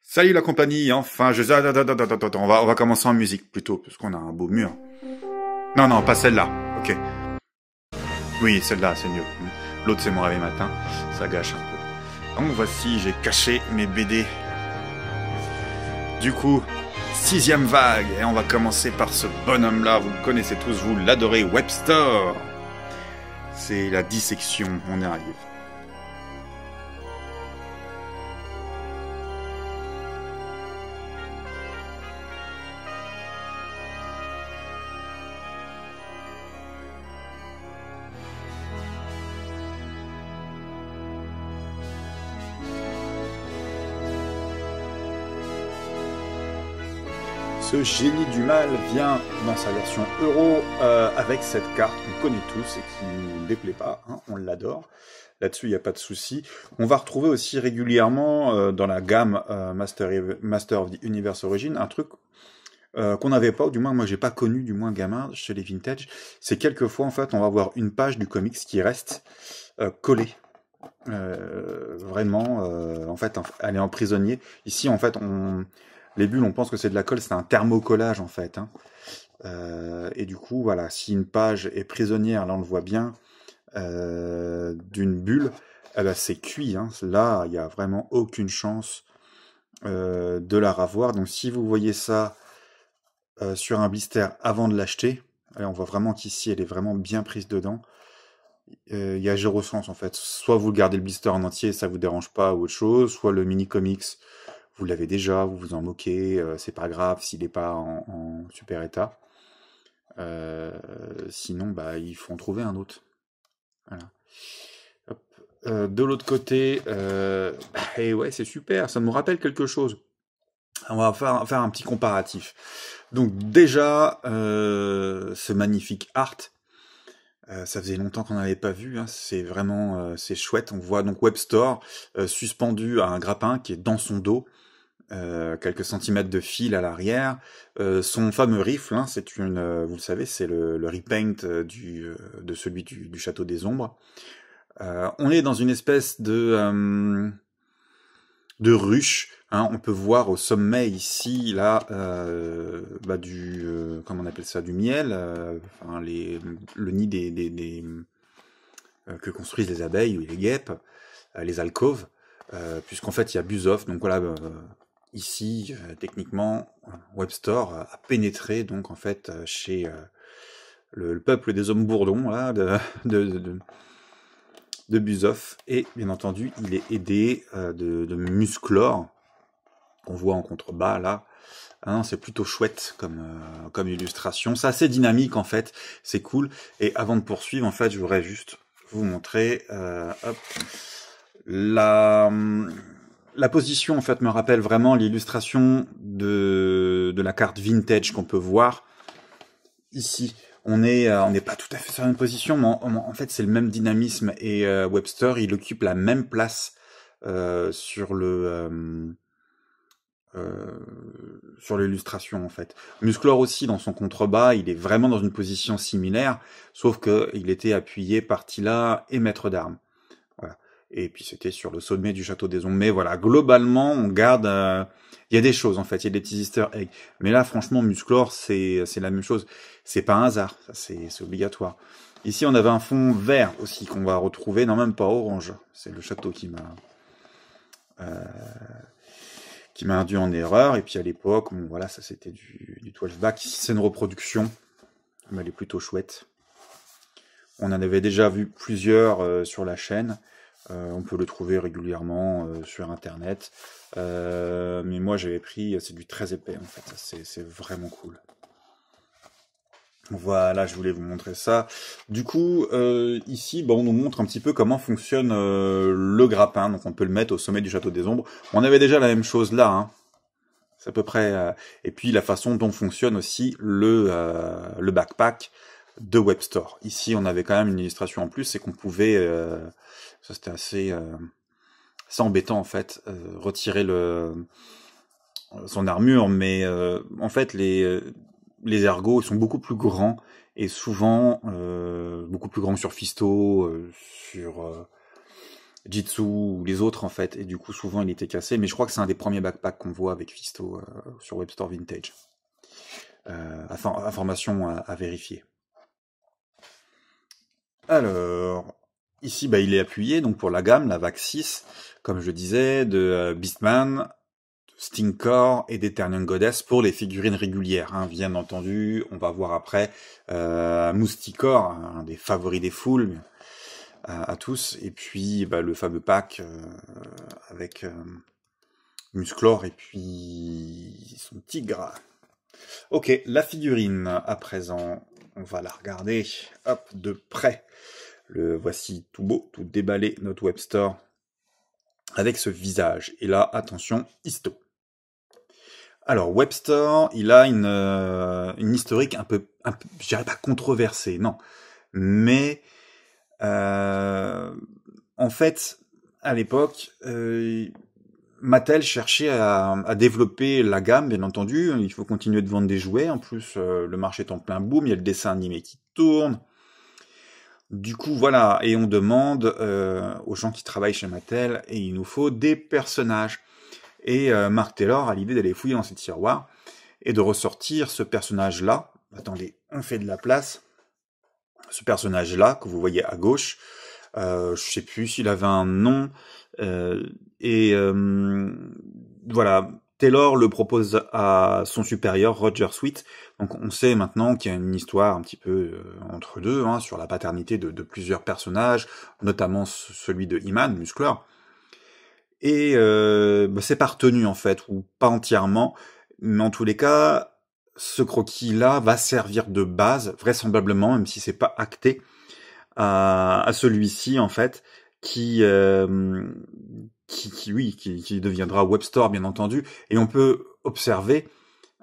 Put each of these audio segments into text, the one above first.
Salut la compagnie, enfin, attends, on va commencer en musique plutôt, parce qu'on a un beau mur. Non, non, pas celle-là, ok. Oui, celle-là, c'est mieux. L'autre, c'est mon réveil matin, ça gâche un peu. Donc voici, j'ai caché mes BD. Du coup, 6e vague, et on va commencer par ce bonhomme-là, vous le connaissez tous, vous l'adorez, Webster. C'est la dissection, on y arrive. Ce génie du mal vient dans sa version euro avec cette carte qu'on connaît tous et qui ne nous déplaît pas, hein, on l'adore. Là-dessus, il n'y a pas de souci. On va retrouver aussi régulièrement dans la gamme Master of the Universe Origin un truc qu'on n'avait pas, ou du moins moi j'ai pas connu, du moins gamin, chez les vintage. C'est quelquefois en fait on va avoir une page du comics qui reste collée. Vraiment, en fait, elle est en prisonnier. Ici, en fait, les bulles, on pense que c'est de la colle, c'est un thermocollage, en fait. Hein. Et du coup, voilà, si une page est prisonnière, là, on le voit bien, d'une bulle, eh ben, c'est cuit. Hein. Là, il n'y a vraiment aucune chance de la ravoir. Donc, si vous voyez ça sur un blister avant de l'acheter, on voit vraiment qu'ici, elle est vraiment bien prise dedans. Il y a zéro sens en fait. Soit vous gardez le blister en entier, ça vous dérange pas ou autre chose, soit le mini comics, vous l'avez déjà, vous vous en moquez, c'est pas grave s'il n'est pas en super état. Sinon, bah, il faut en trouver un autre. Voilà. Hop. De l'autre côté, et ouais, c'est super, ça me rappelle quelque chose. On va faire un petit comparatif. Donc déjà, ce magnifique art, ça faisait longtemps qu'on n'avait pas vu, hein. C'est vraiment c'est chouette. On voit donc Webster suspendu à un grappin qui est dans son dos, quelques centimètres de fil à l'arrière. Son fameux rifle, hein, c'est vous le savez, c'est le repaint de celui du Château des Ombres. On est dans une espèce de ruche. Hein, on peut voir au sommet ici, là, comment on appelle ça, du miel, enfin, le nid que construisent les abeilles ou les guêpes, les alcôves, puisqu'en fait il y a Buzov, donc voilà, ici, techniquement, Webster a pénétré donc en fait chez le peuple des hommes bourdons là, de Buzov, et bien entendu il est aidé de Musclor, qu'on voit en contrebas là. Hein, c'est plutôt chouette comme illustration. C'est assez dynamique en fait, c'est cool. Et avant de poursuivre, en fait, je voudrais juste vous montrer hop, la position en fait me rappelle vraiment l'illustration de la carte vintage qu'on peut voir ici. On n'est pas tout à fait sur la même position, mais en fait c'est le même dynamisme, et Webster il occupe la même place sur l'illustration en fait. Musclor aussi dans son contrebas, il est vraiment dans une position similaire, sauf que il était appuyé par Tila et maître d'armes. Voilà. Et puis c'était sur le sommet du Château des Ombres. Mais voilà, globalement, on garde. Il y a des choses en fait, il y a des petits Easter eggs. Mais là, franchement, Musclor, c'est la même chose. C'est pas un hasard, c'est obligatoire. Ici, on avait un fond vert aussi qu'on va retrouver, non même pas orange. C'est le château qui m'a induit en erreur. Et puis à l'époque, bon, voilà, ça c'était du 12 back. Ici, c'est une reproduction, mais elle est plutôt chouette. On en avait déjà vu plusieurs sur la chaîne. On peut le trouver régulièrement sur internet. Mais moi j'avais pris, c'est du très épais en fait. C'est vraiment cool. Voilà, je voulais vous montrer ça. Du coup, ici, on nous montre un petit peu comment fonctionne le grappin. Donc on peut le mettre au sommet du Château des Ombres. On avait déjà la même chose là. Hein. C'est à peu près... Et puis la façon dont fonctionne aussi le backpack de Webster. Ici, on avait quand même une illustration en plus, c'est qu'on pouvait... ça c'était assez embêtant en fait, retirer son armure, mais en fait les ergots ils sont beaucoup plus grands, et souvent beaucoup plus grands que sur Fisto, Jitsu ou les autres en fait, et du coup souvent il était cassé, mais je crois que c'est un des premiers backpacks qu'on voit avec Fisto sur Webstore Vintage. Information à vérifier. Alors, ici bah, il est appuyé donc pour la gamme, la VAC 6, comme je disais, de Beastman, Stinkor et d'Eternian Goddess pour les figurines régulières. Hein. Bien entendu, on va voir après Mousticor, un des favoris des foules, à tous, et puis bah, le fameux pack avec Musclor et puis son tigre. Ok, la figurine à présent, on va la regarder hop, de près. Le voici tout beau, tout déballé, notre Webstore, avec ce visage. Et là, attention, histo. Alors, Webstore, il a une historique un peu je dirais pas controversée, non. Mais en fait, à l'époque, Mattel cherchait à développer la gamme, bien entendu. Il faut continuer de vendre des jouets. En plus, le marché est en plein boom. Il y a le dessin animé qui tourne. Du coup, voilà. Et on demande aux gens qui travaillent chez Mattel, et il nous faut des personnages. Et Mark Taylor a l'idée d'aller fouiller dans ses tiroirs et de ressortir ce personnage-là. Attendez, on fait de la place. Ce personnage-là, que vous voyez à gauche, je sais plus s'il avait un nom, voilà, Taylor le propose à son supérieur, Roger Sweet. Donc on sait maintenant qu'il y a une histoire un petit peu entre deux, hein, sur la paternité de plusieurs personnages, notamment celui de He-Man, Musclor. Et c'est pas retenu en fait, ou pas entièrement, mais en tous les cas, ce croquis-là va servir de base, vraisemblablement, même si c'est pas acté, à celui-ci en fait, qui deviendra Webstore bien entendu, et on peut observer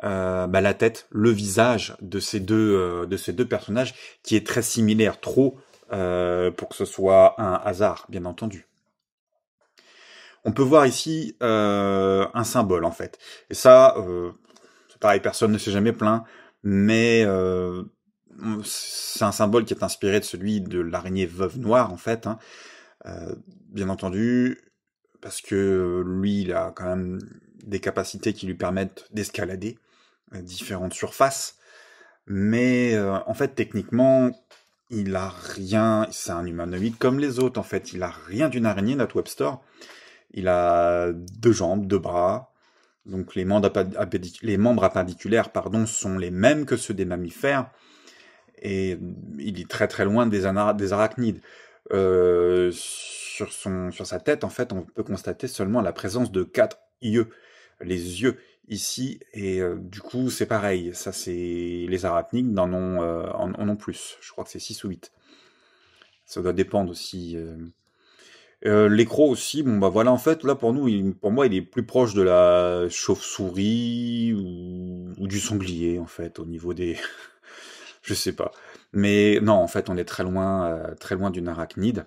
la tête, le visage de ces deux personnages, qui est très similaire, trop pour que ce soit un hasard, bien entendu. On peut voir ici un symbole en fait, et ça, c'est pareil, personne ne s'est jamais plaint, mais c'est un symbole qui est inspiré de celui de l'araignée veuve noire en fait, hein. Bien entendu, parce que lui, il a quand même des capacités qui lui permettent d'escalader différentes surfaces, mais en fait, techniquement, il a rien, c'est un humanoïde comme les autres en fait, il a rien d'une araignée, notre Webstore. Il a 2 jambes, 2 bras, donc les membres appendicuaires sont les mêmes que ceux des mammifères, et il est très très loin des arachnides. Sur sa tête, en fait, on peut constater seulement la présence de 4 yeux, les yeux ici, et du coup c'est pareil, ça c'est les arachnides en ont plus, je crois que c'est 6 ou 8. Ça doit dépendre aussi. L'écrou aussi, bon bah voilà, en fait, là pour moi, il est plus proche de la chauve-souris ou du sanglier, en fait, au niveau des... Je sais pas. Mais non, en fait, on est très loin d'une arachnide.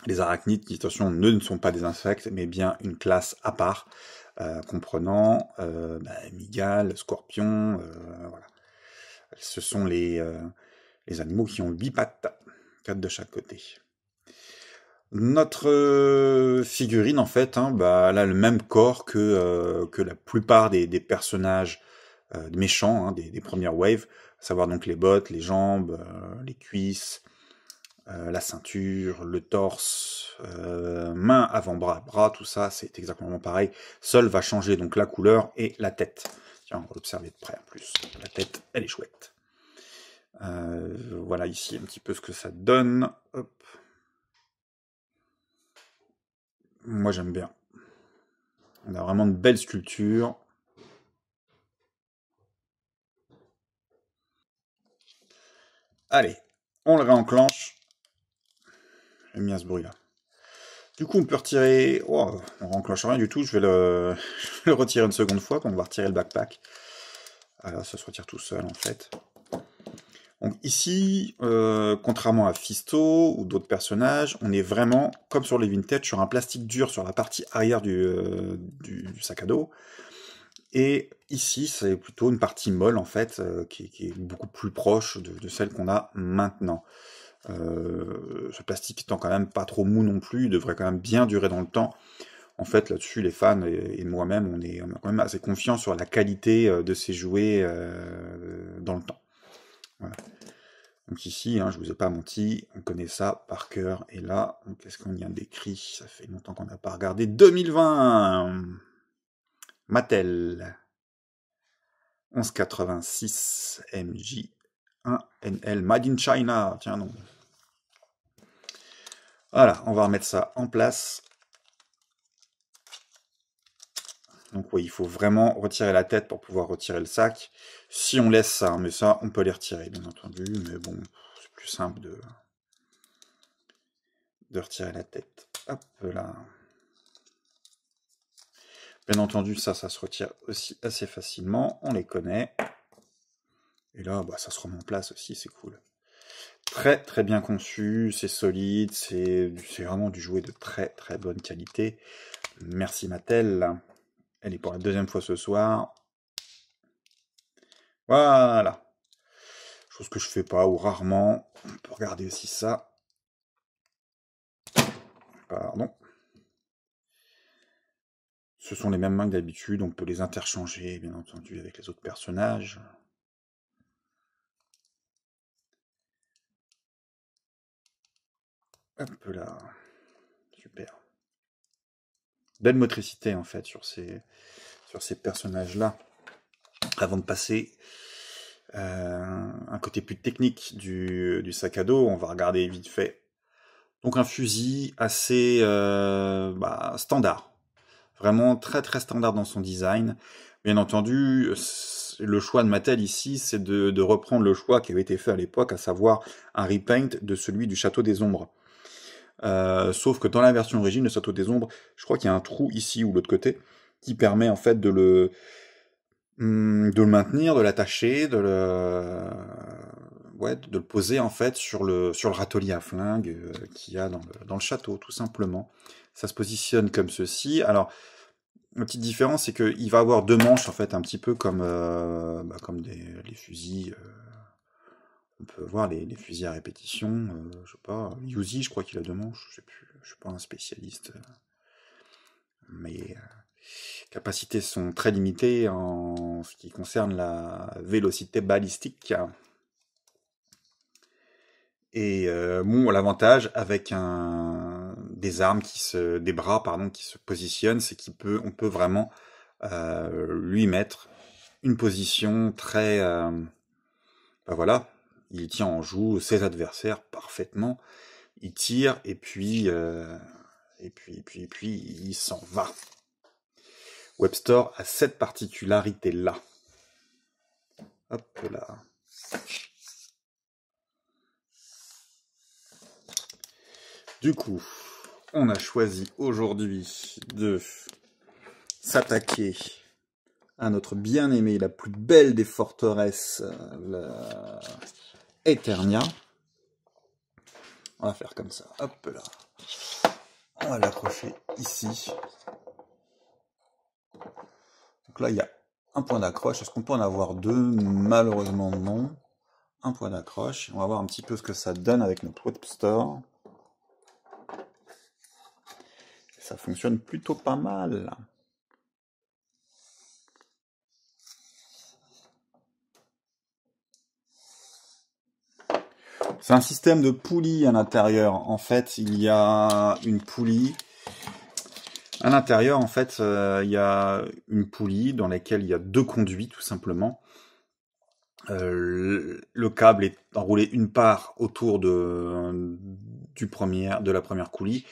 Les arachnides, qui, attention, ne sont pas des insectes, mais bien une classe à part, comprenant mygales, scorpions, voilà. Ce sont les animaux qui ont 8 pattes, 4 de chaque côté. Notre figurine, en fait, hein, elle a le même corps que la plupart des personnages méchants, hein, des premières waves, à savoir donc les bottes, les jambes, les cuisses, la ceinture, le torse, main, avant-bras, bras, tout ça, c'est exactement pareil. Seul va changer donc la couleur et la tête. Tiens, on va l'observer de près en plus. La tête, elle est chouette. Voilà ici un petit peu ce que ça donne. Hop. Moi, j'aime bien. On a vraiment de belles sculptures. Allez, on le réenclenche. J'aime bien ce bruit-là. Du coup, on peut retirer... Oh, on réenclenche rien du tout. Je vais le retirer une seconde fois, quand on va retirer le backpack. Alors, ça se retire tout seul, en fait. Donc ici, contrairement à Fisto ou d'autres personnages, on est vraiment, comme sur les vintage, sur un plastique dur sur la partie arrière du sac à dos. Et ici, c'est plutôt une partie molle, en fait, qui est beaucoup plus proche de celle qu'on a maintenant. Ce plastique étant quand même pas trop mou non plus, il devrait quand même bien durer dans le temps. En fait, là-dessus, les fans et moi-même, on est quand même assez confiants sur la qualité de ces jouets dans le temps. Voilà. Donc ici, hein, je vous ai pas menti, on connaît ça par cœur. Et là, qu'est-ce qu'on y a décrit? Ça fait longtemps qu'on n'a pas regardé. 2020 Mattel 1186 MJ1NL Made in China. Tiens non. Voilà, on va remettre ça en place. Donc oui, il faut vraiment retirer la tête pour pouvoir retirer le sac. Si on laisse ça, mais ça, on peut les retirer, bien entendu. Mais bon, c'est plus simple de retirer la tête. Hop là. Bien entendu, ça se retire aussi assez facilement. On les connaît. Et là, bah, ça se remet en place aussi, c'est cool. Très très bien conçu, c'est solide, c'est vraiment du jouet de très très bonne qualité. Merci Mattel. Elle est pour la deuxième fois ce soir. Voilà. Chose que je fais pas ou rarement. On peut regarder aussi ça. Pardon. Ce sont les mêmes mains que d'habitude, on peut les interchanger bien entendu avec les autres personnages. Hop là. Super. Belle motricité en fait sur ces personnages-là. Avant de passer un côté plus technique du sac à dos, on va regarder vite fait. Donc un fusil assez standard. Vraiment très très standard dans son design. Bien entendu, le choix de Mattel ici, c'est de reprendre le choix qui avait été fait à l'époque, à savoir un repaint de celui du Château des Ombres. Sauf que dans la version origine, le Château des Ombres, je crois qu'il y a un trou ici ou de l'autre côté, qui permet en fait de le maintenir, de l'attacher, de le poser en fait sur le râtelier à flingue qu'il y a dans le château, tout simplement. Ça se positionne comme ceci. Alors, la petite différence, c'est qu'il va avoir deux manches, en fait, un petit peu comme, les fusils. On peut voir les fusils à répétition. Je sais pas, Uzi, je crois qu'il a deux manches. Je sais plus. Je suis pas un spécialiste. Mais capacités sont très limitées en ce qui concerne la vélocité balistique. Et l'avantage avec des bras qui se positionnent, c'est on peut vraiment lui mettre une position très, voilà, il tient en joue ses adversaires parfaitement, il tire et puis il s'en va. Webstore a cette particularité là. Hop là. Du coup, on a choisi aujourd'hui de s'attaquer à notre bien-aimée, la plus belle des forteresses, la Eternia. On va faire comme ça, hop là. On va l'accrocher ici. Donc là, il y a un point d'accroche. Est-ce qu'on peut en avoir deux? Malheureusement, non. Un point d'accroche. On va voir un petit peu ce que ça donne avec notre Webstore. Ça fonctionne plutôt pas mal. C'est un système de poulies à l'intérieur. En fait, il y a une poulie. À l'intérieur, en fait, il y a une poulie dans laquelle il y a deux conduits, tout simplement. Le câble est enroulé une part autour de la première poulie.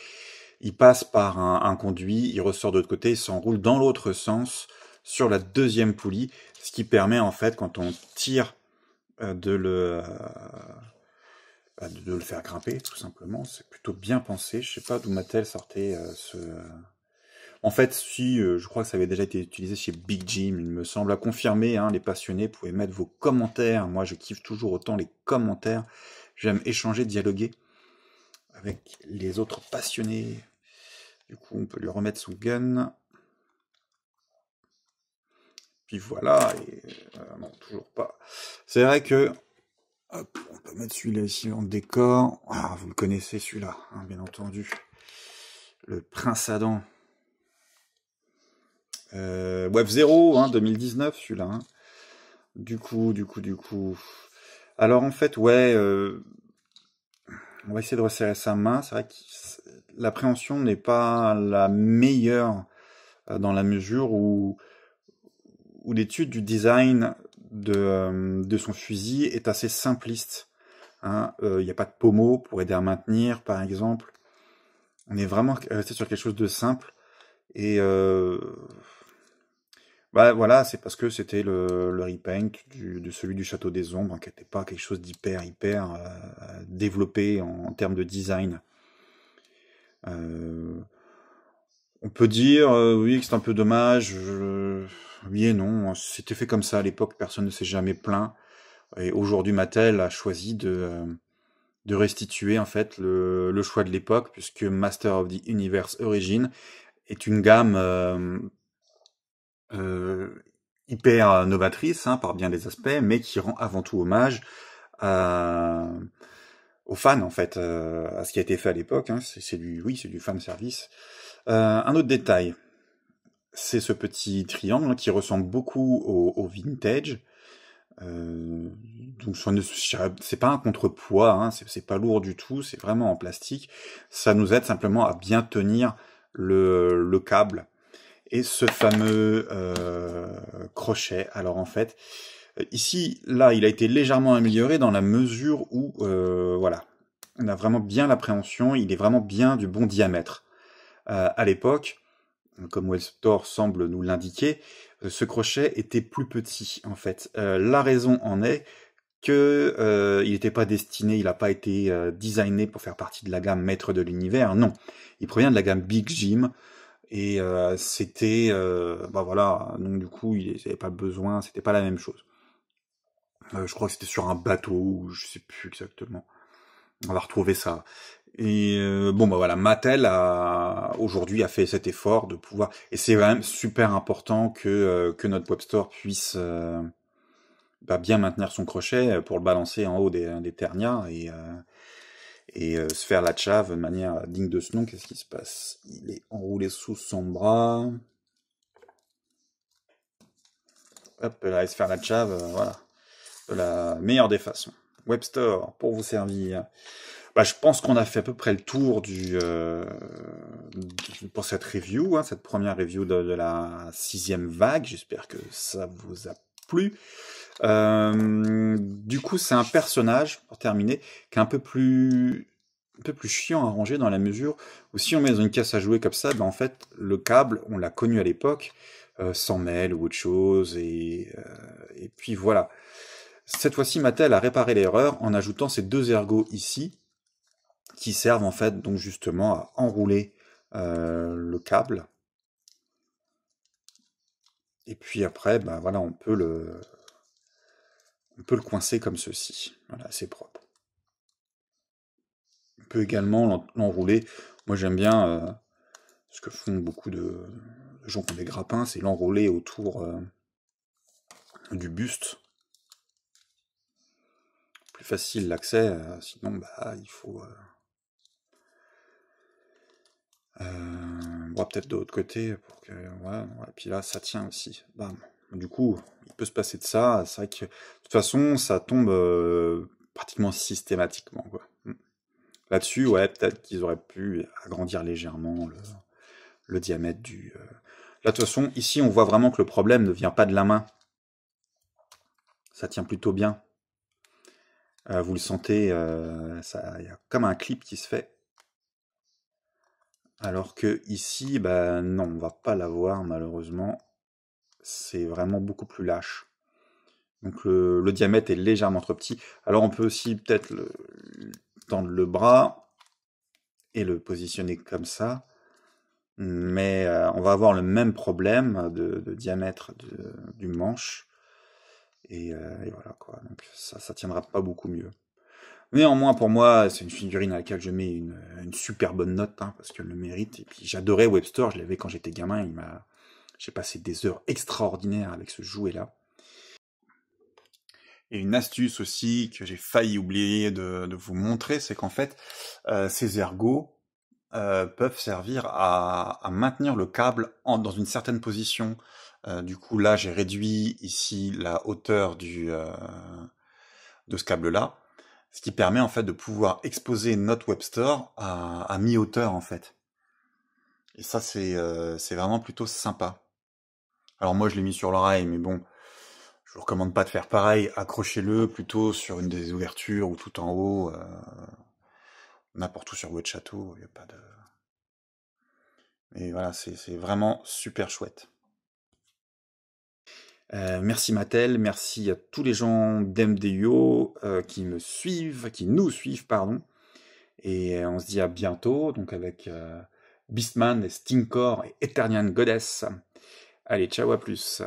Il passe par un conduit, il ressort de l'autre côté, il s'enroule dans l'autre sens sur la deuxième poulie, ce qui permet en fait, quand on tire, de le faire grimper, tout simplement. C'est plutôt bien pensé. Je sais pas d'où Mattel sortait ce... En fait, si, je crois que ça avait déjà été utilisé chez Big Jim, il me semble. À confirmer, hein, les passionnés, vous pouvez mettre vos commentaires. Moi, je kiffe toujours autant les commentaires. J'aime échanger, dialoguer avec les autres passionnés. Du coup, on peut lui remettre son gun. Puis voilà, et non, toujours pas. C'est vrai que Hop, on peut mettre celui-là ici en décor. Ah, vous le connaissez celui-là, hein, bien entendu. Le Prince Adam. Web 0, hein, 2019, celui-là. Hein. Du coup. Alors en fait, ouais, on va essayer de resserrer sa main. C'est vrai que l'appréhension n'est pas la meilleure dans la mesure où l'étude du design de son fusil est assez simpliste. Hein. Y a pas de pommeau pour aider à maintenir, par exemple. On est vraiment resté sur quelque chose de simple. Et bah voilà, c'est parce que c'était le repaint de celui du Château des Ombres, hein, qui n'était pas quelque chose d'hyper développé en termes de design. On peut dire oui que c'est un peu dommage. Oui et non, c'était fait comme ça à l'époque, personne ne s'est jamais plaint. Et aujourd'hui, Mattel a choisi de restituer en fait le choix de l'époque, puisque Master of the Universe Origin est une gamme hyper novatrice, hein, par bien des aspects, mais qui rend avant tout hommage aux fans, en fait, à ce qui a été fait à l'époque. Hein. C'est du fan service. Un autre détail, c'est ce petit triangle qui ressemble beaucoup au vintage. Donc c'est pas un contrepoids, hein, c'est pas lourd du tout, c'est vraiment en plastique. Ça nous aide simplement à bien tenir le câble. Et ce fameux crochet. Alors en fait, ici, là, il a été légèrement amélioré dans la mesure où, voilà, on a vraiment bien l'appréhension, il est vraiment bien du bon diamètre. À l'époque, comme WebStore semble nous l'indiquer, ce crochet était plus petit, en fait. La raison en est que il n'était pas destiné, il n'a pas été designé pour faire partie de la gamme maître de l'univers, non. Il provient de la gamme Big Jim, et c'était, bah voilà, donc du coup, il n'avait pas besoin, c'était pas la même chose. Je crois que c'était sur un bateau, je sais plus exactement. On va retrouver ça. Et bon bah voilà, Mattel aujourd'hui a fait cet effort de pouvoir, et c'est quand même super important que notre web store puisse bah, bien maintenir son crochet pour le balancer en haut des ternias et se faire la chave de manière digne de ce nom. Qu'est-ce qui se passe? Il est enroulé sous son bras. Hop là, et se faire la chave, voilà, de la meilleure des façons. Web store pour vous servir. Bah, je pense qu'on a fait à peu près le tour pour cette review, hein, cette première review de la 6e vague. J'espère que ça vous a plu. Du coup, c'est un personnage, pour terminer, qui est un peu plus chiant à ranger dans la mesure où si on met dans une caisse à jouer comme ça, ben en fait, le câble, on l'a connu à l'époque, sans mêle ou autre chose, et puis voilà. Cette fois-ci, Mattel a réparé l'erreur en ajoutant ces deux ergots ici, qui servent en fait donc justement à enrouler le câble. Et puis après, ben voilà, on peut le coincer comme ceci. Voilà, c'est propre. On peut également l'enrouler. Moi j'aime bien ce que font beaucoup de gens qui ont des grappins, c'est l'enrouler autour du buste. Plus facile l'accès, sinon bah il faut peut-être de l'autre côté pour que voilà, et puis là ça tient aussi. Bam. Du coup, il peut se passer de ça. C'est vrai que de toute façon, ça tombe pratiquement systématiquement, quoi. Là-dessus, ouais, peut-être qu'ils auraient pu agrandir légèrement le diamètre du. Là, de toute façon, ici, on voit vraiment que le problème ne vient pas de la main. Ça tient plutôt bien. Vous le sentez, il y a comme un clip qui se fait. Alors que ici, bah non, on va pas l'avoir malheureusement. C'est vraiment beaucoup plus lâche. Donc le diamètre est légèrement trop petit. Alors on peut aussi peut-être tendre le bras et le positionner comme ça. Mais on va avoir le même problème de diamètre du manche. Et voilà quoi. Donc ça tiendra pas beaucoup mieux. Néanmoins, pour moi, c'est une figurine à laquelle je mets une super bonne note, hein, parce qu'elle le mérite. Et puis j'adorais WebStore, je l'avais quand j'étais gamin. J'ai passé des heures extraordinaires avec ce jouet-là. Et une astuce aussi que j'ai failli oublier de vous montrer, c'est qu'en fait, ces ergots peuvent servir à maintenir le câble dans une certaine position. Du coup, là, j'ai réduit ici la hauteur de ce câble-là, ce qui permet en fait de pouvoir exposer notre Web Store à mi-hauteur en fait. Et ça, c'est vraiment plutôt sympa. Alors moi, je l'ai mis sur l'oreille, mais bon, je vous recommande pas de faire pareil. Accrochez-le plutôt sur une des ouvertures ou tout en haut, n'importe où sur votre château. Il y a pas de. Et voilà, c'est vraiment super chouette. Merci Mattel, merci à tous les gens d'MDUO qui nous suivent, pardon. Et on se dit à bientôt, donc avec Beastman, Stinkor et Eternian Goddess. Allez, ciao, à plus.